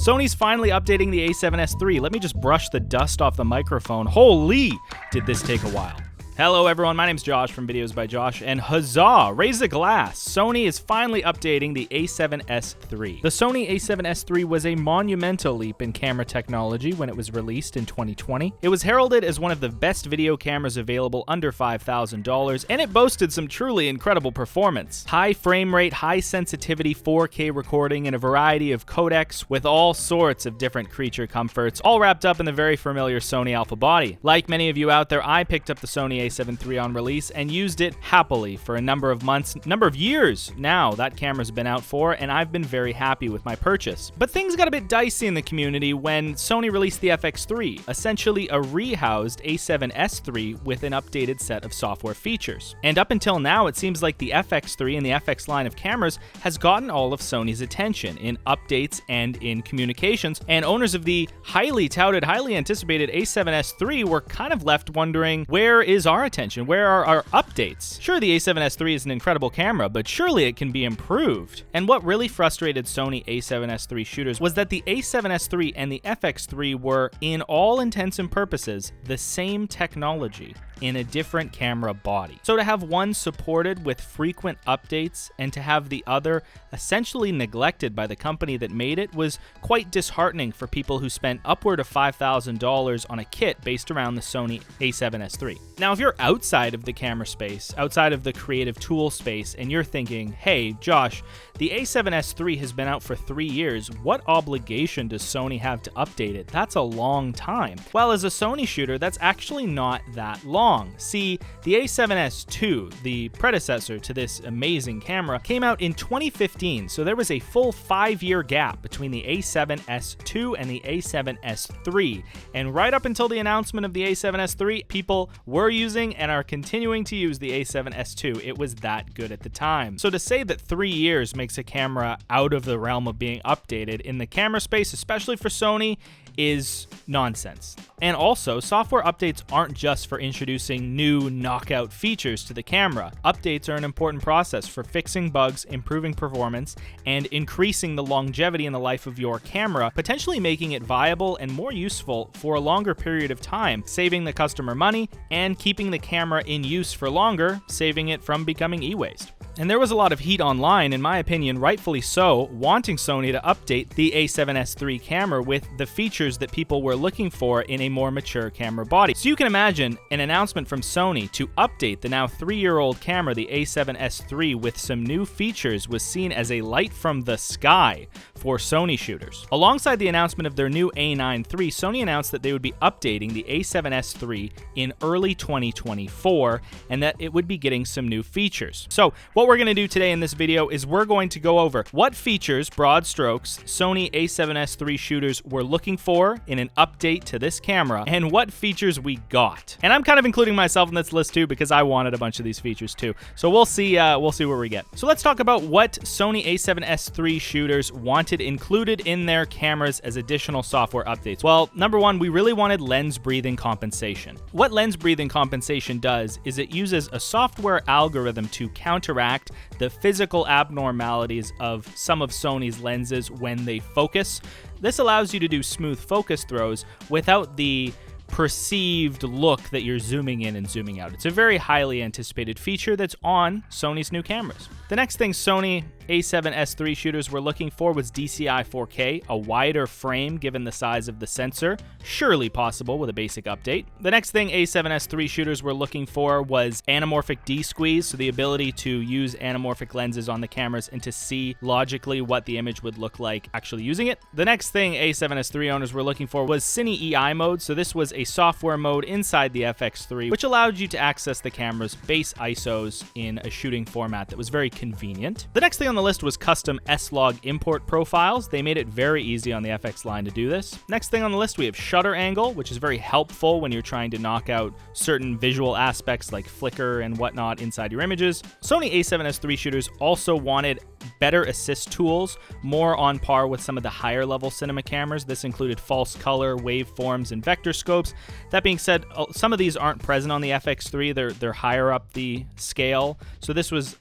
Sony's finally updating the a7S III. Let me just brush the dust off the microphone. Holy, did this take a while. Hello everyone, my name's Josh from Videos by Josh, and huzzah, raise the glass! Sony is finally updating the a7S III. The Sony a7S III was a monumental leap in camera technology when it was released in 2020. It was heralded as one of the best video cameras available under $5,000, and it boasted some truly incredible performance. High frame rate, high sensitivity 4K recording in a variety of codecs with all sorts of different creature comforts, all wrapped up in the very familiar Sony Alpha body. Like many of you out there, I picked up the Sony a7 III on release and used it happily for a number of months, number of years now that camera's been out for, and I've been very happy with my purchase. But things got a bit dicey in the community when Sony released the FX3, essentially a rehoused a7S III with an updated set of software features. And up until now, it seems like the FX3 and the FX line of cameras has gotten all of Sony's attention in updates and in communications, and owners of the highly touted, highly anticipated a7S III were kind of left wondering, where is our attention? Where are our updates? Sure, the a7S III is an incredible camera, but surely it can be improved. And what really frustrated Sony a7S III shooters was that the a7S III and the FX3 were, in all intents and purposes, the same technology in a different camera body. So to have one supported with frequent updates and to have the other essentially neglected by the company that made it was quite disheartening for people who spent upward of $5,000 on a kit based around the Sony a7S III. Now, if you're outside of the camera space, outside of the creative tool space, and you're thinking, hey, Josh, the a7S III has been out for 3 years, what obligation does Sony have to update it? That's a long time. Well, as a Sony shooter, that's actually not that long. See, the a7S II, the predecessor to this amazing camera, came out in 2015, so there was a full 5-year gap between the a7S II and the a7S III, and right up until the announcement of the a7S III, people were using and are continuing to use the a7S II. It was that good at the time. So to say that 3 years makes a camera out of the realm of being updated in the camera space, especially for Sony, is nonsense. And also, software updates aren't just for introducing new knockout features to the camera. Updates are an important process for fixing bugs, improving performance, and increasing the longevity in the life of your camera, potentially making it viable and more useful for a longer period of time, saving the customer money and keeping the camera in use for longer, saving it from becoming e-waste. And there was a lot of heat online, in my opinion, rightfully so, wanting Sony to update the a7S III camera with the features that people were looking for in a more mature camera body. So you can imagine an announcement from Sony to update the now 3-year-old camera, the a7S III, with some new features was seen as a light from the sky for Sony shooters. Alongside the announcement of their new a9 III, Sony announced that they would be updating the a7S III in early 2024 and that it would be getting some new features. So what we're going to do today in this video is we're going to go over what features, broad strokes, Sony a7S III shooters were looking for in an update to this camera and what features we got. And I'm kind of including myself in this list too because I wanted a bunch of these features too. So we'll see where we get. So let's talk about what Sony a7S III shooters wanted included in their cameras as additional software updates. Well, number one, we really wanted lens breathing compensation. What lens breathing compensation does is it uses a software algorithm to counteract the physical abnormalities of some of Sony's lenses when they focus. This allows you to do smooth focus throws without the perceived look that you're zooming in and zooming out. It's a very highly anticipated feature that's on Sony's new cameras. The next thing Sony a7S III shooters were looking for was DCI 4K, a wider frame given the size of the sensor, surely possible with a basic update. The next thing a7S III shooters were looking for was anamorphic D-squeeze, so the ability to use anamorphic lenses on the cameras and to see logically what the image would look like actually using it. The next thing a7S III owners were looking for was Cine EI mode, so this was a software mode inside the FX3 which allowed you to access the camera's base ISOs in a shooting format that was very convenient. The next thing on the list was custom S-Log import profiles. They made it very easy on the FX line to do this. Next thing on the list, we have shutter angle, which is very helpful when you're trying to knock out certain visual aspects like flicker and whatnot inside your images. Sony a7S III shooters also wanted better assist tools, more on par with some of the higher level cinema cameras. This included false color, waveforms, and vector scopes. That being said, some of these aren't present on the FX3. They're higher up the scale. So this was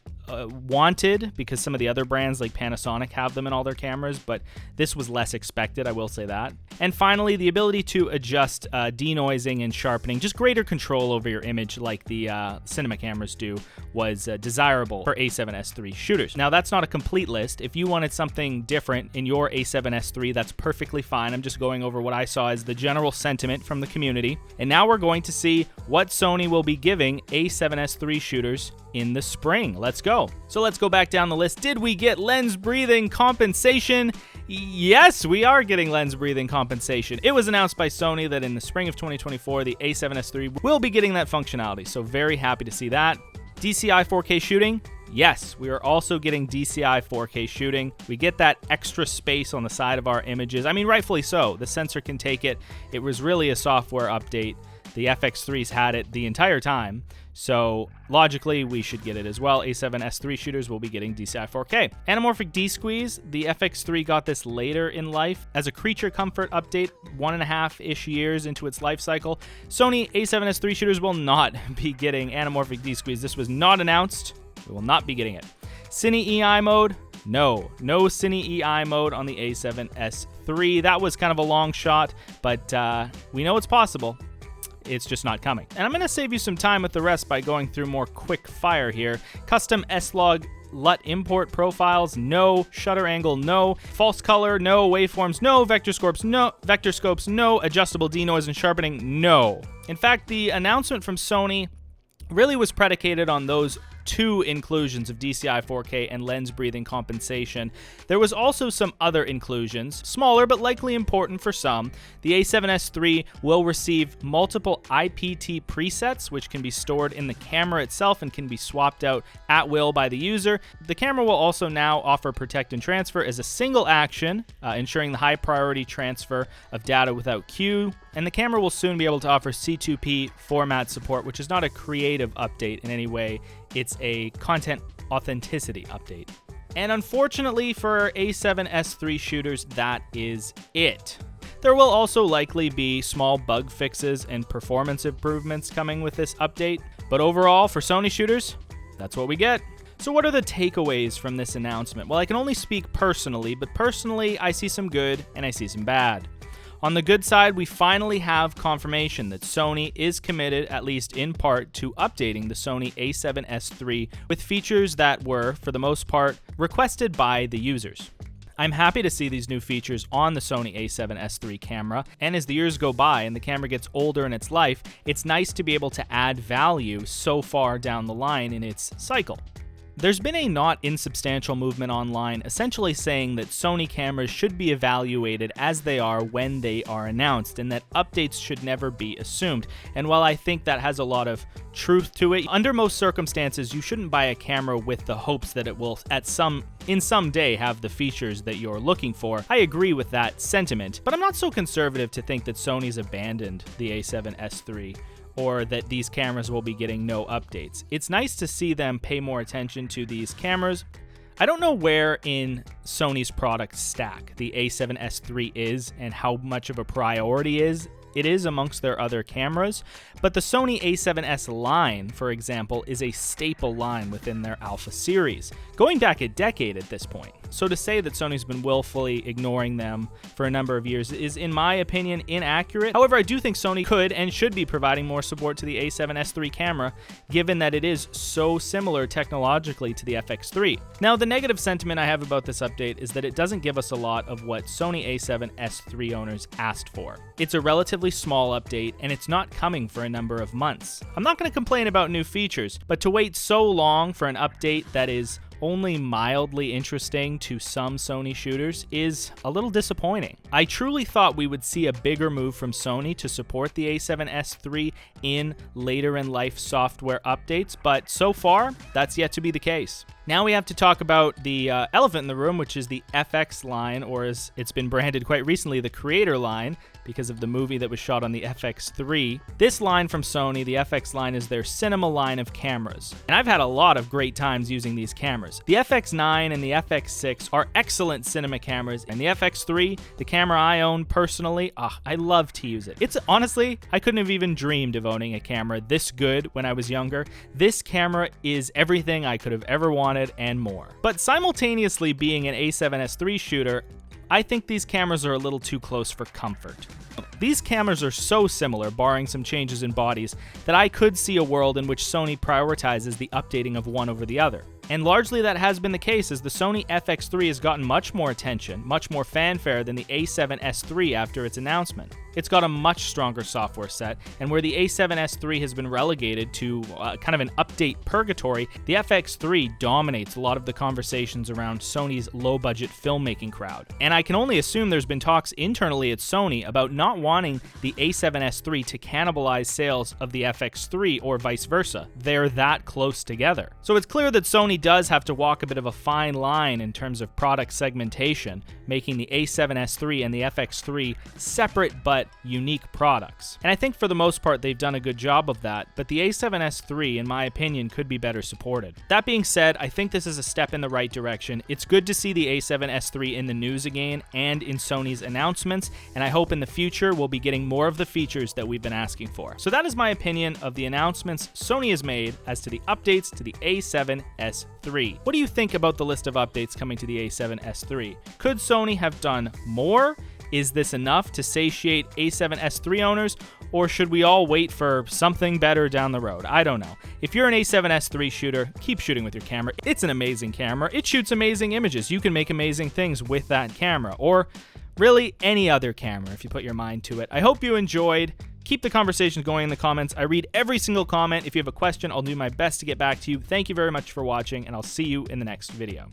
wanted because some of the other brands like Panasonic have them in all their cameras, but this was less expected, I will say that. And finally, the ability to adjust denoising and sharpening, just greater control over your image like the cinema cameras do, was desirable for A7S III shooters. Now, that's not a complete list. If you wanted something different in your A7S III, that's perfectly fine. I'm just going over what I saw as the general sentiment from the community. And now we're going to see what Sony will be giving A7S III shooters in the spring. Let's go. So let's go back down the list. Did we get lens breathing compensation? Yes, we are getting lens breathing compensation. It was announced by Sony that in the spring of 2024, the A7S III will be getting that functionality. So very happy to see that. DCI 4K shooting? Yes, we are also getting DCI 4K shooting. We get that extra space on the side of our images. I mean, rightfully so. The sensor can take it. It was really a software update. The FX3s had it the entire time, so logically we should get it as well. A7S III shooters will be getting DCI 4K. Anamorphic D-Squeeze, the FX3 got this later in life as a creature comfort update, 1.5-ish years into its life cycle. Sony A7S III shooters will not be getting Anamorphic D-Squeeze. This was not announced. We will not be getting it. Cine EI mode? No Cine EI mode on the A7S III. That was kind of a long shot, but we know it's possible. It's just not coming. And I'm going to save you some time with the rest by going through more quick fire here. Custom S-Log LUT import profiles, no. Shutter angle, no. False color, no. Waveforms, no. Vector scopes, no. Adjustable denoise and sharpening, no. In fact, the announcement from Sony really was predicated on those two inclusions of DCI 4K and lens breathing compensation. There was also some other inclusions, smaller but likely important for some. The A7S III will receive multiple IPT presets, which can be stored in the camera itself and can be swapped out at will by the user. The camera will also now offer protect and transfer as a single action, ensuring the high priority transfer of data without queue. And the camera will soon be able to offer C2P format support, which is not a creative update in any way. It's a content authenticity update. And unfortunately for A7S III shooters, that is it. There will also likely be small bug fixes and performance improvements coming with this update. But overall, for Sony shooters, that's what we get. So what are the takeaways from this announcement? Well, I can only speak personally, but personally, I see some good and I see some bad. On the good side, we finally have confirmation that Sony is committed, at least in part, to updating the Sony A7S III with features that were, for the most part, requested by the users. I'm happy to see these new features on the Sony A7S III camera, and as the years go by and the camera gets older in its life, it's nice to be able to add value so far down the line in its cycle. There's been a not insubstantial movement online essentially saying that Sony cameras should be evaluated as they are when they are announced, and that updates should never be assumed. And while I think that has a lot of truth to it, under most circumstances you shouldn't buy a camera with the hopes that it will in some day have the features that you're looking for. I agree with that sentiment, but I'm not so conservative to think that Sony's abandoned the A7S III. Or that these cameras will be getting no updates. It's nice to see them pay more attention to these cameras. I don't know where in Sony's product stack the A7S III is and how much of a priority it is amongst their other cameras, but the Sony A7S line, for example, is a staple line within their Alpha series, going back a decade at this point. So to say that Sony's been willfully ignoring them for a number of years is, in my opinion, inaccurate. However, I do think Sony could and should be providing more support to the A7S III camera, given that it is so similar technologically to the FX3. Now, the negative sentiment I have about this update is that it doesn't give us a lot of what Sony A7S III owners asked for. It's a relatively small update, and it's not coming for a number of months. I'm not going to complain about new features, but to wait so long for an update that is only mildly interesting to some Sony shooters is a little disappointing. I truly thought we would see a bigger move from Sony to support the A7S III in later in life software updates, but so far, that's yet to be the case. Now we have to talk about the elephant in the room, which is the FX line, or as it's been branded quite recently, the Creator line, because of the movie that was shot on the FX3. This line from Sony, the FX line, is their cinema line of cameras. And I've had a lot of great times using these cameras. The FX9 and the FX6 are excellent cinema cameras, and the FX3, the camera I own personally, I love to use it. It's honestly, I couldn't have even dreamed of owning a camera this good when I was younger. This camera is everything I could have ever wanted wanted, and more. But simultaneously being an A7S III shooter, I think these cameras are a little too close for comfort. These cameras are so similar, barring some changes in bodies, that I could see a world in which Sony prioritizes the updating of one over the other. And largely that has been the case, as the Sony FX3 has gotten much more attention, much more fanfare than the A7S III after its announcement. It's got a much stronger software set, and where the A7S III has been relegated to kind of an update purgatory, the FX3 dominates a lot of the conversations around Sony's low-budget filmmaking crowd. And I can only assume there's been talks internally at Sony about not wanting the A7S III to cannibalize sales of the FX3 or vice versa. They're that close together. So it's clear that Sony does have to walk a bit of a fine line in terms of product segmentation, making the A7S III and the FX3 separate but unique products. And I think for the most part they've done a good job of that, but the A7S III, in my opinion, could be better supported. That being said, I think this is a step in the right direction. It's good to see the A7S III in the news again and in Sony's announcements, and I hope in the future we'll be getting more of the features that we've been asking for. So that is my opinion of the announcements Sony has made as to the updates to the A7S III. What do you think about the list of updates coming to the A7S III? Could Sony have done more? Is this enough to satiate A7S III owners, or should we all wait for something better down the road? I don't know. If you're an A7S III shooter, keep shooting with your camera. It's an amazing camera. It shoots amazing images. You can make amazing things with that camera, or really any other camera if you put your mind to it. I hope you enjoyed. Keep the conversations going in the comments. I read every single comment. If you have a question, I'll do my best to get back to you. Thank you very much for watching, and I'll see you in the next video.